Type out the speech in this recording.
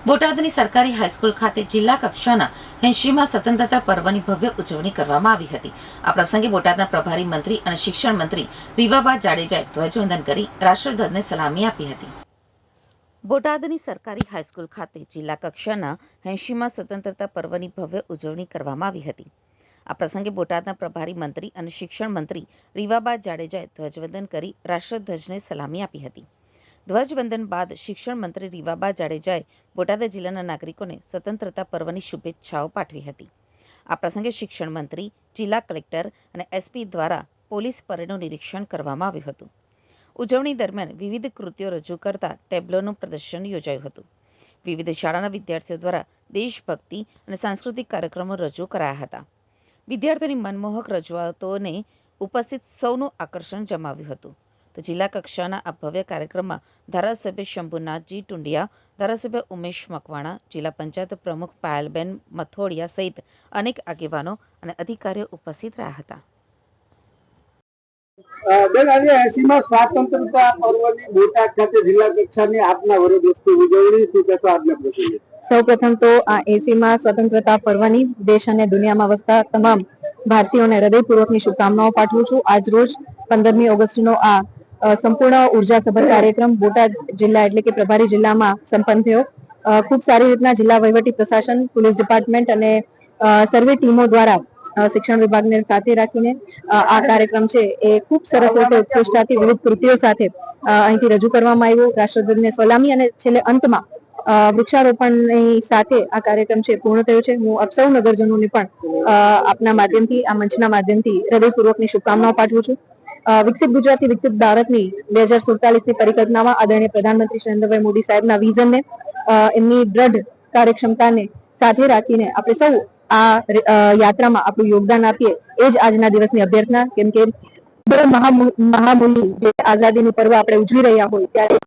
બોટાદની સરકારી હાઈસ્કૂલ ખાતે જિલ્લા કક્ષાના 80મા સ્વતંત્રતા પર્વની ભવ્ય ઉજવણી કરવામાં આવી હતી। આ પ્રસંગે બોટાદના પ્રભારી મંત્રી અને શિક્ષણ મંત્રી રીવાબા જાડેજાએ ધ્વજવંદન કરી રાષ્ટ્રધ્વજને સલામી આપી હતી। બોટાદની સરકારી હાઈસ્કૂલ ખાતે જિલ્લા કક્ષાના 80મા સ્વતંત્રતા પર્વની ભવ્ય ઉજવણી કરવામાં આવી હતી। આ પ્રસંગે બોટાદના પ્રભારી મંત્રી અને શિક્ષણ મંત્રી રીવાબા જાડેજાએ ધ્વજવંદન કરી રાષ્ટ્રધ્વજને સલામી આપી હતી। ધ્વજવંદન બાદ શિક્ષણ મંત્રી રીવાબા જાડેજાએ બોટાદ જિલ્લાના નાગરિકોને સ્વતંત્રતા પર્વની શુભેચ્છાઓ પાઠવી હતી। આ પ્રસંગે શિક્ષણ મંત્રી, જિલ્લા કલેક્ટર અને એસપી દ્વારા પોલીસ પરેડનું નિરીક્ષણ કરવામાં આવ્યું હતું। ઉજવણી દરમિયાન વિવિધ કૃતિઓ રજૂ કરતા ટેબ્લોનું પ્રદર્શન યોજાયું હતું। વિવિધ શાળાના વિદ્યાર્થીઓ દ્વારા દેશભક્તિ અને સાંસ્કૃતિક કાર્યક્રમો રજૂ કરાયા હતા। વિદ્યાર્થીઓની મનમોહક રજૂઆતોને ઉપસ્થિત સૌનું આકર્ષણ જમાવ્યું હતું। તો જિલ્લા કક્ષાના આ ભવ્ય કાર્યક્રમમાં ધારાસભ્ય શંભુનાથજી ટુંડિયા, ધારાસભ્ય ઉમેશ મકવાણા, જિલ્લા પંચાયત પ્રમુખ પાયલબેન મથોડિયા સહિત અનેક આગેવાનો અને અધિકારીઓ ઉપસ્થિત રહ્યા હતા। બેન, આજે 80મા સ્વાતંત્રતા પર્વની બોટાદ ખાતે જિલ્લા કક્ષાની આપના વરદોસ્તી ઉજવણી શું કહેશો આજના પ્રસંગે? સૌપ્રથમ તો આ 80મા સ્વતંત્રતા પર્વની દેશ અને દુનિયામાં વસતા તમામ ભારતીયોને હૃદયપૂર્વકની શુભકામનાઓ પાઠવું છું। આજ રોજ 15મી ઓગસ્ટનો આ સંપૂર્ણ ઉર્જાસભર કાર્યક્રમ બોટાદ જિલ્લા એટલે કે પ્રભારી જિલ્લામાં સંપન્ન થયો। ખૂબ સારી રીતના જિલ્લા વહીવટી પ્રશાસન, પોલીસ ડિપાર્ટમેન્ટ અને સર્વે ટીમો દ્વારા શિક્ષણ વિભાગને સાથે રાખીને આ કાર્યક્રમ છે એ ખૂબ સરસ રીતે ઉત્કૃષ્ટતાથી વિવિધ કૃતિઓ સાથે અહીંથી રજૂ કરવામાં આવ્યો। રાષ્ટ્રધ્વજને સલામી અને છેલ્લે અંતમાં વૃક્ષારોપણની સાથે આ કાર્યક્રમ છે પૂર્ણ થયો છે। હું આપ સૌ નગરજનોને પણ આપના માધ્યમથી, આ મંચના માધ્યમથી હૃદયપૂર્વકની શુભકામનાઓ પાઠવું છું। વિકસિત ગુજરાતથી વિકસિત ભારતની 2047ની પરિકલ્પનામાં આદરણીય પ્રધાનમંત્રી શ્રી નરેન્દ્રભાઈ મોદી સાહેબના વિઝનને, એમની દ્રઢ કાર્યક્ષમતાને સાથે રાખીને આપણે સૌ આ યાત્રામાં આપણું યોગદાન આપીએ એ જ આજના દિવસની અભ્યર્થના। કેમ કે મહામૂલી જે આઝાદીનું પર્વ આપણે ઉજવી રહ્યા હોય ત્યારે